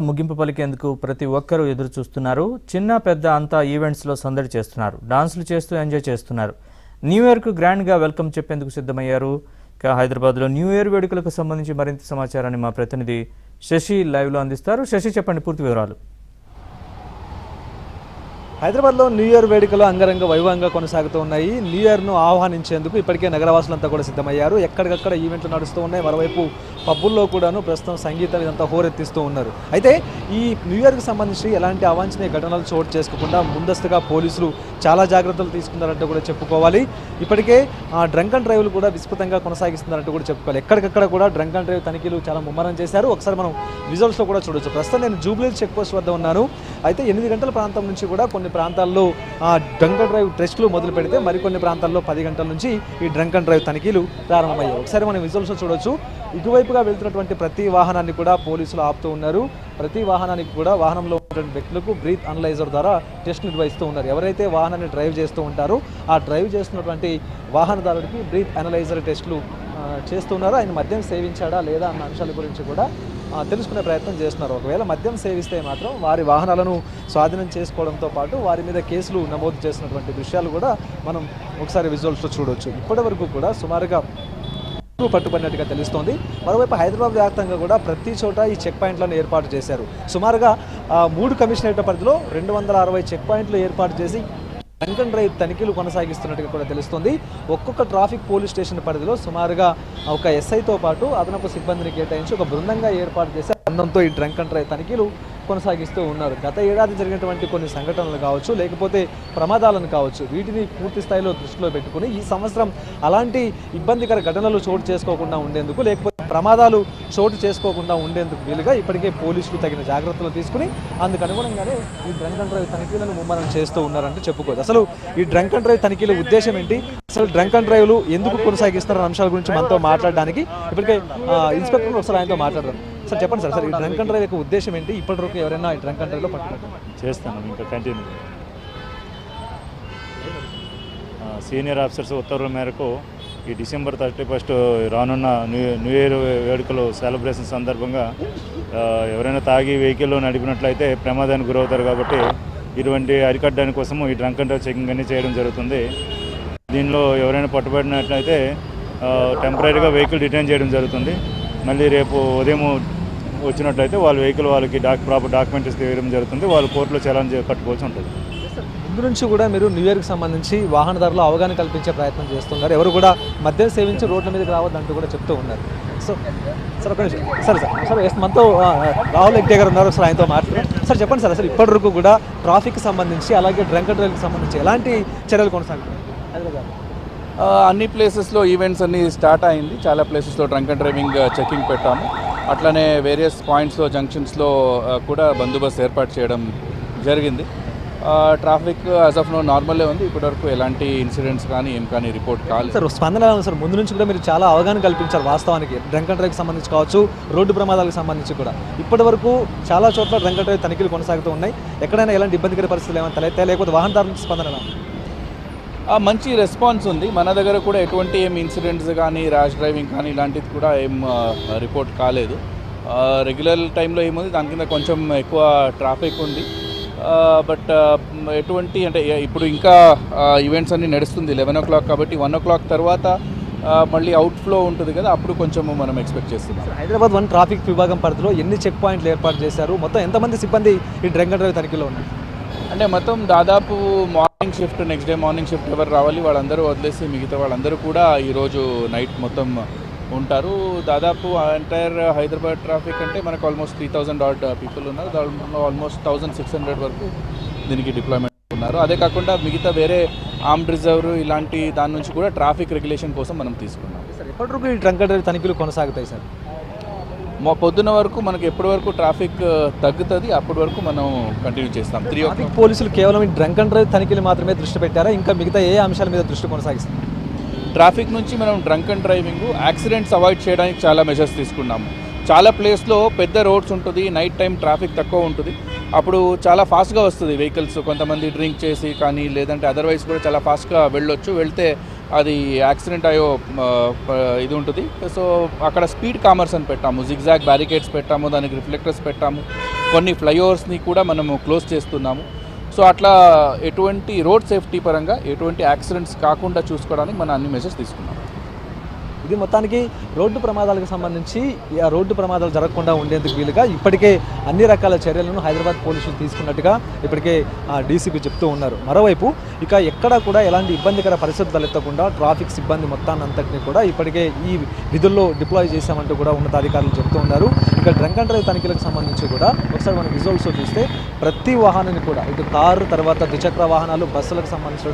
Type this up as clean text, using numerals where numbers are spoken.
ముగింపు పలికేందుకు ప్రతి ఒక్కరూ ఎదురు చూస్తున్నారు. చిన్న పెద్ద అంతా ఈవెంట్స్లో సందడి చేస్తున్నారు. డాన్సులు చేస్తూ ఎంజాయ్ చేస్తున్నారు. న్యూ ఇయర్కు గ్రాండ్గా వెల్కమ్ చెప్పేందుకు సిద్ధమయ్యారు. ఇక హైదరాబాద్లో న్యూ ఇయర్ వేడుకలకు సంబంధించి మరింత సమాచారాన్ని మా ప్రతినిధి శశి లైవ్లో అందిస్తారు. శశి, చెప్పండి పూర్తి వివరాలు. హైదరాబాద్లో న్యూ ఇయర్ వేడుకలు అంగరంగ వైభవంగా కొనసాగుతూ ఉన్నాయి. న్యూ ఇయర్ను ఆహ్వానించేందుకు ఇప్పటికే నగరవాసులంతా కూడా సిద్ధమయ్యారు. ఎక్కడికక్కడ ఈవెంట్లు నడుస్తూ ఉన్నాయి. మరోవైపు పబ్బుల్లో కూడాను ప్రస్తుతం సంగీతం ఇదంతా హోరెత్తిస్తూ ఉన్నారు. అయితే ఈ న్యూ ఇయర్కి సంబంధించి ఎలాంటి అవాంఛనీయ ఘటనలు చోటు చేసుకోకుండా ముందస్తుగా పోలీసులు చాలా జాగ్రత్తలు తీసుకున్నారంటూ కూడా చెప్పుకోవాలి. ఇప్పటికే డ్రంక్ అండ్ డ్రైవ్లు కూడా విస్తృతంగా కొనసాగిస్తున్నారంటూ కూడా చెప్పుకోవాలి. ఎక్కడికక్కడ కూడా డ్రంక్ అండ్ డ్రైవ్ తనిఖీలు చాలా ముమ్మరం చేశారు. ఒకసారి మనం విజువల్స్లో కూడా చూడొచ్చు. ప్రస్తుతం నేను జూబ్లీ చెక్ పోస్ట్ వద్ద ఉన్నాను. అయితే 8 గంటల ప్రాంతం నుంచి కూడా కొన్ని ప్రాంతాల్లో డ్రంక్ అండ్ డ్రైవ్ టెస్టులు మొదలు పెడితే మరికొన్ని ప్రాంతాల్లో 10 గంటల నుంచి ఈ డ్రంక్ అండ్ డ్రైవ్ తనిఖీలు ప్రారంభమయ్యాయి. ఒకసారి మనం విజువల్స్లో చూడొచ్చు. ఇటువైపుగా వెళ్తున్నటువంటి ప్రతి వాహనాన్ని కూడా పోలీసులు ఆపుతూ ఉన్నారు. ప్రతి వాహనానికి కూడా వాహనంలో ఉన్నటువంటి వ్యక్తులకు బ్రీత్ అనలైజర్ ద్వారా టెస్ట్ నిర్వహిస్తూ ఉన్నారు. ఎవరైతే వాహనాన్ని డ్రైవ్ చేస్తూ ఉంటారో ఆ డ్రైవ్ చేస్తున్నటువంటి వాహనదారుడికి బ్రీత్ అనలైజర్ టెస్టులు చేస్తున్నారు. ఆయన మద్యం సేవించాడా లేదా అన్న అంశాల గురించి కూడా తెలుసుకునే ప్రయత్నం చేస్తున్నారు. ఒకవేళ మద్యం సేవిస్తే మాత్రం వారి వాహనాలను స్వాధీనం చేసుకోవడంతో పాటు వారి మీద కేసులు నమోదు చేసినటువంటి దృశ్యాలు కూడా మనం ఒకసారి విజువల్స్లో చూడవచ్చు. ఇప్పటి వరకు కూడా సుమారుగా పట్టుబడినట్టుగా తెలుస్తోంది. మరోవైపు హైదరాబాద్ వ్యాప్తంగా కూడా ప్రతి చోట ఈ చెక్ పాయింట్లను ఏర్పాటు చేశారు. సుమారుగా 3 కమిషనరేట్ల పరిధిలో 260 చెక్ పాయింట్లు ఏర్పాటు చేసి డ్రంక్ అండ్ డ్రైవ్ తనిఖీలు కొనసాగిస్తున్నట్టుగా కూడా తెలుస్తుంది. ఒక్కొక్క ట్రాఫిక్ పోలీస్ స్టేషన్ పరిధిలో సుమారుగా ఒక ఎస్ఐతో పాటు అదనపు సిబ్బందిని కేటాయించి ఒక బృందంగా ఏర్పాటు చేసి బృందంతో ఈ డ్రంక్ అండ్ డ్రైవ్ తనిఖీలు కొనసాగిస్తూ ఉన్నారు. గత ఏడాది జరిగినటువంటి కొన్ని సంఘటనలు కావచ్చు, లేకపోతే ప్రమాదాలను కావచ్చు, వీటిని పూర్తి స్థాయిలో దృష్టిలో పెట్టుకుని ఈ సంవత్సరం అలాంటి ఇబ్బందికర ఘటనలు చోటు చేసుకోకుండా ఉండేందుకు, లేకపోతే ప్రమాదాలు చోటు చేసుకోకుండా ఉండేందుకు వీలుగా ఇప్పటికే పోలీసులు తగిన జాగ్రత్తలు తీసుకుని అందుకు అనుగుణంగానే ఈ డ్రంక్ అండ్ డ్రైవ్ తనిఖీలను ముమ్మరం చేస్తూ ఉన్నారంటూ చెప్పుకోవచ్చు. అసలు ఈ డ్రంక్ అండ్ డ్రైవ్ తనిఖీల ఉద్దేశం ఏంటి, అసలు డ్రంక్ అండ్ డ్రైవ్లు ఎందుకు కొనసాగిస్తున్న అంశాల గురించి మనతో మాట్లాడడానికి ఇప్పటికే ఇన్స్పెక్టర్ ఒకసారి ఆయనతో మాట్లాడదాం. సార్ చెప్పండి సార్, ఈ డ్రంక్ అండ్ డ్రైవ్ యొక్క ఉద్దేశం ఏంటి? ఇప్పటివరకు ఎవరైనా ఈ డ్రంక్ అండ్ డ్రైవ్లో పట్టుకుంటారు? చేస్తాను ఇంకా కంటిన్యూ. సీనియర్ ఆఫీసర్స్ ఉత్తర్వుల మేరకు ఈ డిసెంబర్ 31 రానున్న న్యూ ఇయర్ వేడుకలు సెలబ్రేషన్ సందర్భంగా ఎవరైనా తాగి వెహికల్లో నడిపినట్లయితే ప్రమాదానికి గురవుతారు. కాబట్టి ఇటువంటి అరికట్టడానికి కోసము ఈ డ్రంక్ అండ్ డ్రైవ్ చెకింగ్ అన్నీ చేయడం జరుగుతుంది. దీనిలో ఎవరైనా పట్టుబడినట్లయితే టెంపరీగా వెహికల్ డిటైన్ చేయడం జరుగుతుంది. మళ్ళీ రేపు ఉదయం వచ్చినట్లయితే వాళ్ళ వెహికల్ వాళ్ళకి ప్రాపర్ డాక్యుమెంట్స్ తీయడం జరుగుతుంది. వాళ్ళు కోర్టులో చలాన్ కట్టుకోవాల్సి ఉంటుంది. ముందు నుంచి కూడా మీరు న్యూ ఇయర్కి సంబంధించి వాహనదారులు అవగాహన కల్పించే ప్రయత్నం చేస్తున్నారు. ఎవరు కూడా మద్యం సేవించి రోడ్ల మీదకి రావద్దంటూ కూడా చెప్తూ ఉన్నారు. సో సార్ ఒక నిమిషం సార్ మనతో రాహుల్ ఎగ్డే గారు ఉన్నారు. సార్ ఆయనతో మాట్లాడారు. సార్ చెప్పండి సార్, అసలు ఇప్పటివరకు కూడా ట్రాఫిక్కి సంబంధించి అలాగే డ్రంక్ అండ్ డ్రైవ్కి సంబంధించి ఎలాంటి చర్యలు కొనసాగుతున్నాయి హైదరాబాద్? అన్ని ప్లేసెస్లో ఈవెంట్స్ అన్నీ స్టార్ట్ అయింది. చాలా ప్లేసెస్లో డ్రంక్ అండ్ డ్రైవింగ్ చెకింగ్ పెట్టాము. అట్లనే వేరియస్ పాయింట్స్లో జంక్షన్స్లో కూడా బందోబస్తు ఏర్పాటు చేయడం జరిగింది. ట్రాఫిక్ యాజ్ ఆఫ్ నో నార్మల్లే ఉంది. ఇప్పటివరకు ఎలాంటి ఇన్సిడెంట్స్ కానీ ఏం కానీ రిపోర్ట్ కాలేదు. సార్ స్పందన సార్ ముందు నుంచి కూడా మీరు చాలా అవగాహన కల్పించారు. వాస్తవానికి డ్రంక్ అండ్ డ్రైవ్కి సంబంధించి కావచ్చు, రోడ్డు ప్రమాదాలకు సంబంధించి కూడా ఇప్పటి వరకు చాలా చోట్ల డ్రంక్ అండ్ డ్రైవ్ తనిఖీలు కొనసాగుతూ ఉన్నాయి. ఎక్కడైనా ఎలాంటి ఇబ్బందికర పరిస్థితులు ఏమైనా తలెత్తాయి, లేకపోతే వాహనదారుల స్పందన? మంచి రెస్పాన్స్ ఉంది. మన దగ్గర కూడా ఎటువంటి ఏం ఇన్సిడెంట్స్ కానీ ర్యాష్ డ్రైవింగ్ కానీ ఇలాంటిది కూడా ఏం రిపోర్ట్ కాలేదు. రెగ్యులర్ టైంలో ఏముంది, దాని కింద కొంచెం ఎక్కువ ట్రాఫిక్ ఉంది. బట్ ఎటువంటి అంటే ఇప్పుడు ఇంకా ఈవెంట్స్ అన్నీ నడుస్తుంది 11 o'clock కాబట్టి 1 o'clock తర్వాత మళ్ళీ అవుట్ఫ్లో ఉంటుంది కదా, అప్పుడు కొంచెం మనం ఎక్స్పెక్ట్ చేస్తున్నాం. హైదరాబాద్ 1 ట్రాఫిక్ విభాగం పరిధిలో ఎన్ని చెక్ పాయింట్లు ఏర్పాటు చేశారు? మొత్తం ఎంతమంది సిబ్బంది ఈ డ్రంక్ అండ్ డ్రైవ్ తనిఖీలో ఉన్నారు? అంటే మొత్తం దాదాపు morning shift, next day morning shift ఎవరు రావాలి వాళ్ళందరూ వదిలేసి మిగతా వాళ్ళందరూ కూడా ఈరోజు నైట్ మొత్తం ఉంటారు. దాదాపు ఎంటైర్ హైదరాబాద్ ట్రాఫిక్ అంటే మనకు ఆల్మోస్ట్ 3000 ఆర్డ్ పీపుల్ ఉన్నారు. దాంట్లో ఆల్మోస్ట్ 1600 వరకు దీనికి డిప్లాయ్మెంట్ ఉన్నారు. అదే కాకుండా మిగతా వేరే ఆర్మ్డ్ రిజర్వ్ ఇలాంటి దాని నుంచి కూడా ట్రాఫిక్ రెగ్యులేషన్ కోసం మనం తీసుకున్నాం. సార్ ఎప్పటివరకు ఈ డ్రంక్ అండ్ డ్రైవ్ తనిఖీలు కొనసాగుతాయి సార్? పొద్దున్న వరకు మనకి ఎప్పటి వరకు ట్రాఫిక్ తగ్గుతుంది అప్పటి వరకు మనం కంటిన్యూ చేస్తాం. 3 o'clock పోలీసులు కేవలం ఈ డ్రంక్ అండ్ డ్రైవ్ తనిఖీలు మాత్రమే దృష్టి పెట్టారా? ఇంకా మిగతా ఏ అంశాల మీద దృష్టి కొనసాగిస్తారు? ట్రాఫిక్ నుంచి మనం drunk and driving, accidents avoid చేయడానికి చాలా మెజర్స్ తీసుకున్నాము. చాలా ప్లేస్లో పెద్ద రోడ్స్ ఉంటుంది, నైట్ టైం ట్రాఫిక్ తక్కువ ఉంటుంది, అప్పుడు చాలా ఫాస్ట్గా వస్తుంది వెహికల్స్. కొంతమంది డ్రింక్ చేసి కానీ లేదంటే అదర్వైజ్ కూడా చాలా ఫాస్ట్గా వెళ్తే అది యాక్సిడెంట్ అయ్యో ఇది ఉంటుంది. సో అక్కడ స్పీడ్ కామర్స్ అని పెట్టాము, జిగ్జాగ్ బ్యారికేడ్స్ పెట్టాము, దానికి రిఫ్లెక్టర్స్ పెట్టాము. కొన్ని ఫ్లైఓవర్స్ని కూడా మనము క్లోజ్ చేస్తున్నాము. సో అట్లా ఎటువంటి రోడ్ సేఫ్టీ పరంగా ఎటువంటి యాక్సిడెంట్స్ కాకుండా చూసుకోవడానికి మనం అన్ని మెజర్స్ తీసుకున్నాం. ఇది మొత్తానికి రోడ్డు ప్రమాదాలకు సంబంధించి ఆ రోడ్డు ప్రమాదాలు జరగకుండా ఉండేందుకు వీలుగా ఇప్పటికే అన్ని రకాల చర్యలను హైదరాబాద్ పోలీసులు తీసుకున్నట్టుగా ఇప్పటికే డీసీపీ చెప్తూ ఉన్నారు. మరోవైపు ఇక ఎక్కడా కూడా ఎలాంటి ఇబ్బందికర పరిస్థితులు తలెత్తకుండా ట్రాఫిక్ సిబ్బంది మొత్తాన్నంతటినీ కూడా ఇప్పటికే ఈ విధుల్లో డిప్లాయ్ చేశామంటూ కూడా ఉన్నతాధికారులు చెప్తూ ఉన్నారు. ఇక డ్రంక్ అండ్ డ్రైవ్ తనిఖీలకు సంబంధించి కూడా ఒకసారి మనం విజువల్స్ చూస్తే ప్రతి వాహనాన్ని కూడా ఇటు కారు తర్వాత ద్విచక్ర వాహనాలు బస్సులకు సంబంధించిన